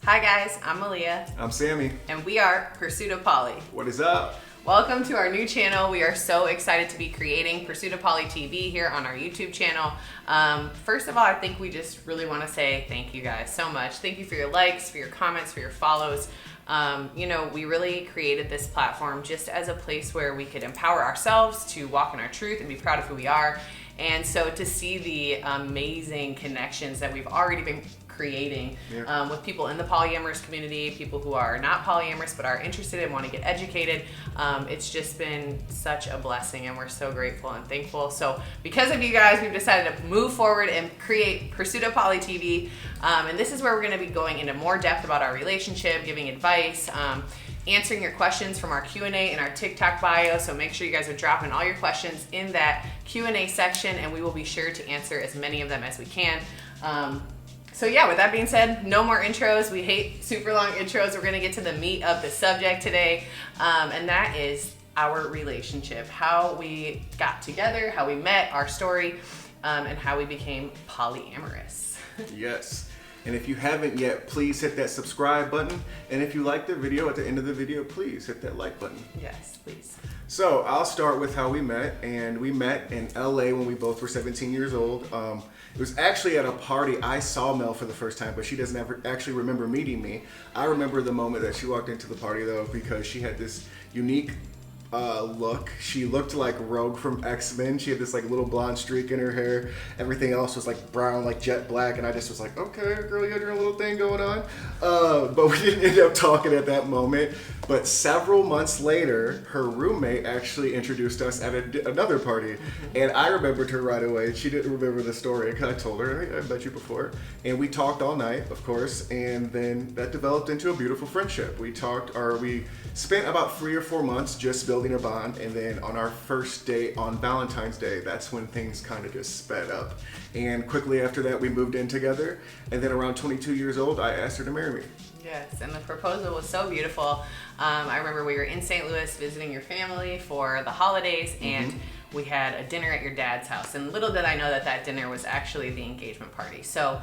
Hi guys, I'm Melia. I'm Sammy. And we are Pursuit of Poly. What is up? Welcome to our new channel. We are so excited to be creating Pursuit of Poly TV here on our YouTube channel. First of all, I think we just really want to say thank you guys so much. Thank you for your likes, for your comments, for your follows. We really created this platform just as a place where we could empower ourselves to walk in our truth and be proud of who we are. And so to see the amazing connections that we've already been creating with people in the polyamorous community, people who are not polyamorous but are interested and want to get educated. It's just been such a blessing and we're so grateful and thankful. So because of you guys, we've decided to move forward and create Pursuit of Poly TV. And this is where we're going to be going into more depth about our relationship, giving advice, answering your questions from our Q&A in our TikTok bio. So make sure you guys are dropping all your questions in that Q&A section and we will be sure to answer as many of them as we can. So yeah, with that being said, no more intros. We hate super long intros. We're gonna get to the meat of the subject today. And that is our relationship, how we got together, how we met, our story, and how we became polyamorous. Yes. And if you haven't yet, please hit that subscribe button. And if you like the video, at the end of the video, please hit that like button. Yes, please. So I'll start with how we met. And we met in LA when we both were 17 years old. It was actually at a party. I saw Mel for the first time, but she doesn't ever actually remember meeting me. I remember the moment that she walked into the party though, because she had this unique look. She looked like Rogue from X-Men. She had this like little blonde streak in her hair. Everything else was like brown, like jet black, and I just was like, okay, girl, you got your own little thing going on. But we didn't end up talking at that moment. But several months later, her roommate actually introduced us at another party. And I remembered her right away. She didn't remember the story because I told her, hey, I met you before. And we talked all night, of course. And then that developed into a beautiful friendship. We spent about 3 or 4 months just building a bond. And then on our first date on Valentine's Day, that's when things kind of just sped up. And quickly after that, we moved in together. And then around 22 years old, I asked her to marry me. Yes, and the proposal was so beautiful. I remember we were in St. Louis visiting your family for the holidays, and we had a dinner at your dad's house. And little did I know that that dinner was actually the engagement party. So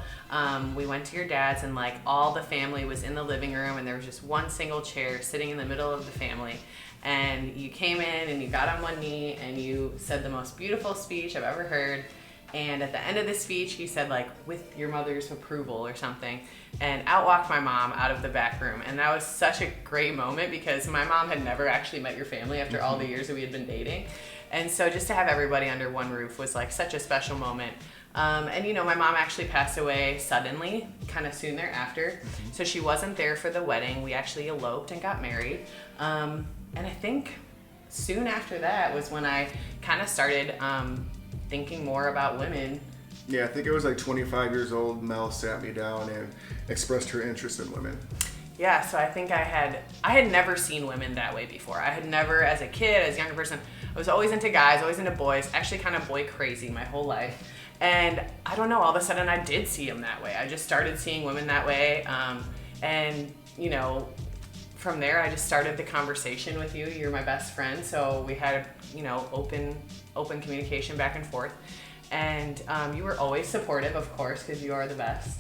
we went to your dad's, and like all the family was in the living room, and there was just one single chair sitting in the middle of the family. And you came in and you got on one knee and you said the most beautiful speech I've ever heard. And at the end of the speech, he said, like, with your mother's approval or something. And out walked my mom out of the back room. And that was such a great moment because my mom had never actually met your family after all the years that we had been dating. And so just to have everybody under one roof was like such a special moment. And my mom actually passed away suddenly, kind of soon thereafter. So she wasn't there for the wedding. We actually eloped and got married. And I think soon after that was when I kind of started thinking more about women. Yeah, I think it was like 25 years old, Mel sat me down and expressed her interest in women. Yeah, so I think I had never seen women that way before. I had never, as a kid, as a younger person, I was always into guys, always into boys, actually kind of boy crazy my whole life. And I don't know, all of a sudden I did see them that way. I just started seeing women that way. From there I just started the conversation with you. You're my best friend, so we had, open communication back and forth. And you were always supportive, of course, because you are the best.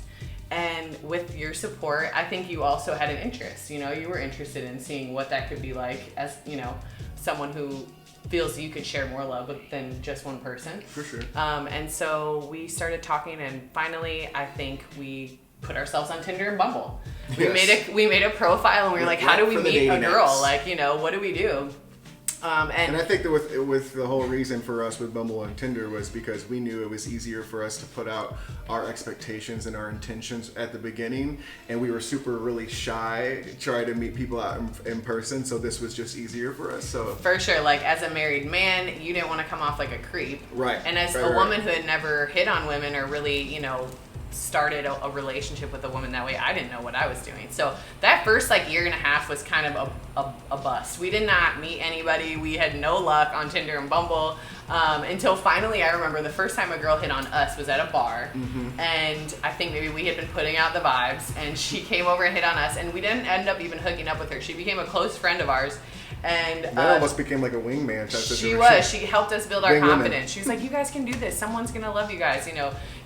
And with your support, I think you also had an interest. You were interested in seeing what that could be like as, someone who feels you could share more love than just one person. For sure. And so we started talking, and finally, I think we put ourselves on Tinder and Bumble. Yes. We made a profile, and we were like, how do we meet a girl? Apps. Like, what do we do? And I think that with the whole reason for us with Bumble and Tinder was because we knew it was easier for us to put out our expectations and our intentions at the beginning, and we were really shy trying to meet people out in person, so this was just easier for us. So for sure, like as a married man, you didn't want to come off like a creep, right? And as a woman who had never hit on women or really, started a relationship with a woman that way, I didn't know what I was doing. So that first year and a half was kind of a bust. We did not meet anybody. We had no luck on Tinder and Bumble until finally I remember the first time a girl hit on us was at a bar. And I think maybe we had been putting out the vibes, and she came over and hit on us, and we didn't end up even hooking up with her. She became a close friend of ours. And that almost became like a wingman type situation. She was. She helped us build our confidence. She was like, you guys can do this. Someone's going to love you guys.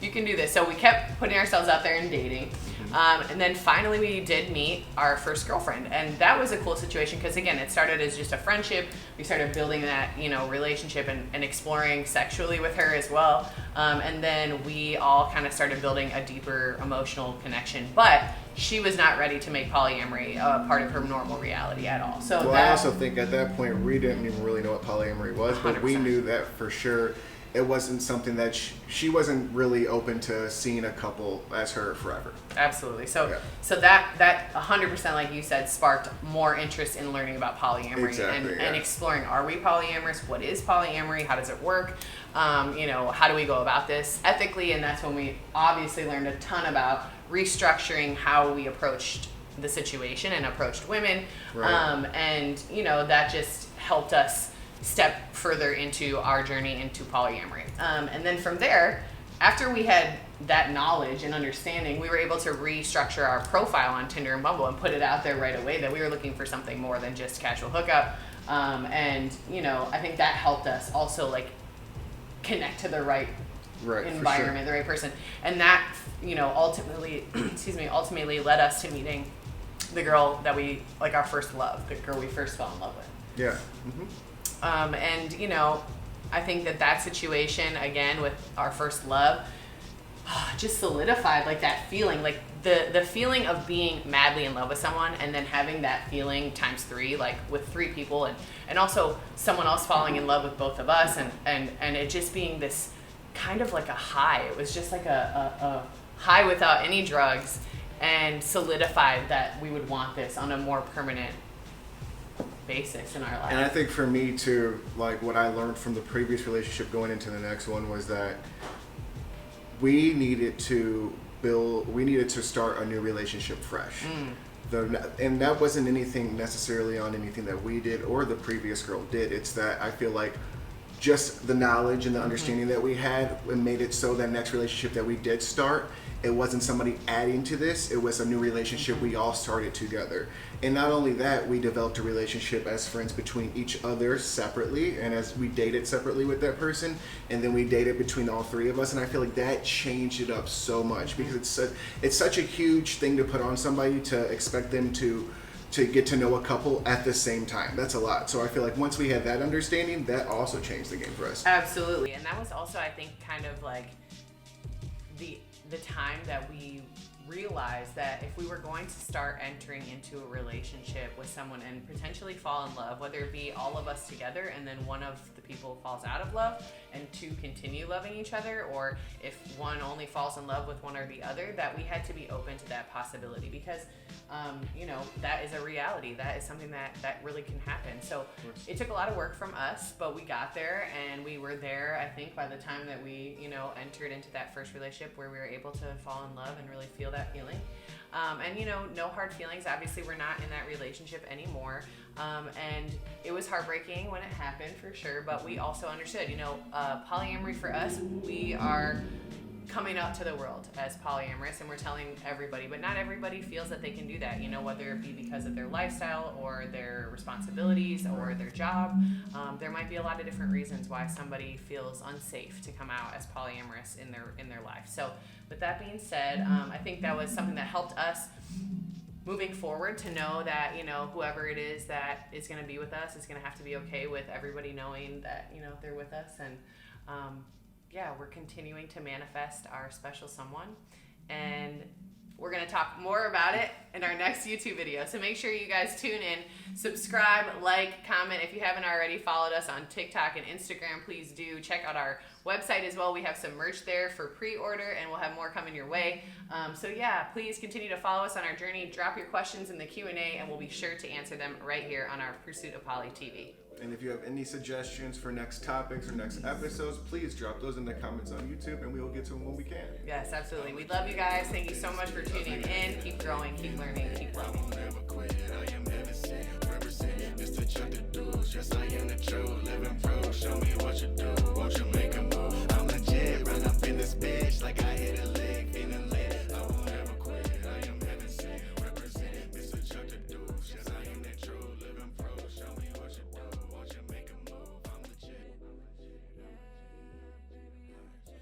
You can do this. So we kept putting ourselves out there and dating. And then finally we did meet our first girlfriend, and that was a cool situation because again, it started as just a friendship. We started building that, relationship and exploring sexually with her as well. And then we all kind of started building a deeper emotional connection, but she was not ready to make polyamory a part of her normal reality at all. So I also think at that point we didn't even really know what polyamory was, but 100%. we knew that for sure it wasn't something that she wasn't really open to seeing a couple as her forever. Absolutely. So that 100%, like you said, sparked more interest in learning about polyamory and exploring, are we polyamorous? What is polyamory? How does it work? How do we go about this ethically? And that's when we obviously learned a ton about restructuring how we approached the situation and approached women. Right. That just helped us step further into our journey into polyamory. And then from there, after we had that knowledge and understanding, we were able to restructure our profile on Tinder and Bumble and put it out there right away that we were looking for something more than just casual hookup. I think that helped us also connect to the right environment, the right person. And that, ultimately led us to meeting the girl that we, our first love, the girl we first fell in love with. Yeah. Mm-hmm. I think that situation, again, with our first love, just solidified that feeling, the feeling of being madly in love with someone and then having that feeling times 3, with 3 people and also someone else falling in love with both of us and it just being this kind of a high. It was just a high without any drugs, and solidified that we would want this on a more permanent basis in our life. And I think for me too, what I learned from the previous relationship going into the next one was that we needed to start a new relationship fresh. And that wasn't anything necessarily on anything that we did or the previous girl did. It's that I feel like just the knowledge and the understanding that we had made it so that next relationship that we did start, it wasn't somebody adding to this, it was a new relationship we all started together. And not only that, we developed a relationship as friends between each other separately, and as we dated separately with that person, and then we dated between all 3 of us, and I feel like that changed it up so much because it's such a huge thing to put on somebody to expect them to get to know a couple at the same time. That's a lot. So I feel like once we had that understanding, that also changed the game for us. Absolutely. And that was also, I think, kind of the time that we realized that if we were going to start entering into a relationship with someone and potentially fall in love, whether it be all of us together and then one of the people falls out of love and 2 continue loving each other, or if one only falls in love with one or the other, that we had to be open to that possibility because that is a reality. That is something that really can happen. So it took a lot of work from us, but we got there, and we were there, I think, by the time that we, entered into that first relationship where we were able to fall in love and really feel that feeling. No hard feelings. Obviously, we're not in that relationship anymore. And it was heartbreaking when it happened, for sure, but we also understood, polyamory for us, we are coming out to the world as polyamorous, and we're telling everybody, but not everybody feels that they can do that, whether it be because of their lifestyle or their responsibilities or their job. There might be a lot of different reasons why somebody feels unsafe to come out as polyamorous in their life. So with that being said, I think that was something that helped us moving forward to know that, whoever it is that is going to be with us is going to have to be okay with everybody knowing that, they're with us. And we're continuing to manifest our special someone, and we're going to talk more about it in our next YouTube video. So make sure you guys tune in, subscribe, comment. If you haven't already followed us on TikTok and Instagram, please do. Check out our website as well. We have some merch there for pre-order, and we'll have more coming your way. Please continue to follow us on our journey. Drop your questions in the Q&A, and we'll be sure to answer them right here on our Pursuit of Poly TV. And if you have any suggestions for next topics or next episodes, please drop those in the comments on YouTube, and we will get to them when we can. Yes, absolutely. We love you guys. Thank you so much for tuning in. Keep growing, keep learning, keep loving. Yes, I am the truth, living proof. Show me what you do, won't you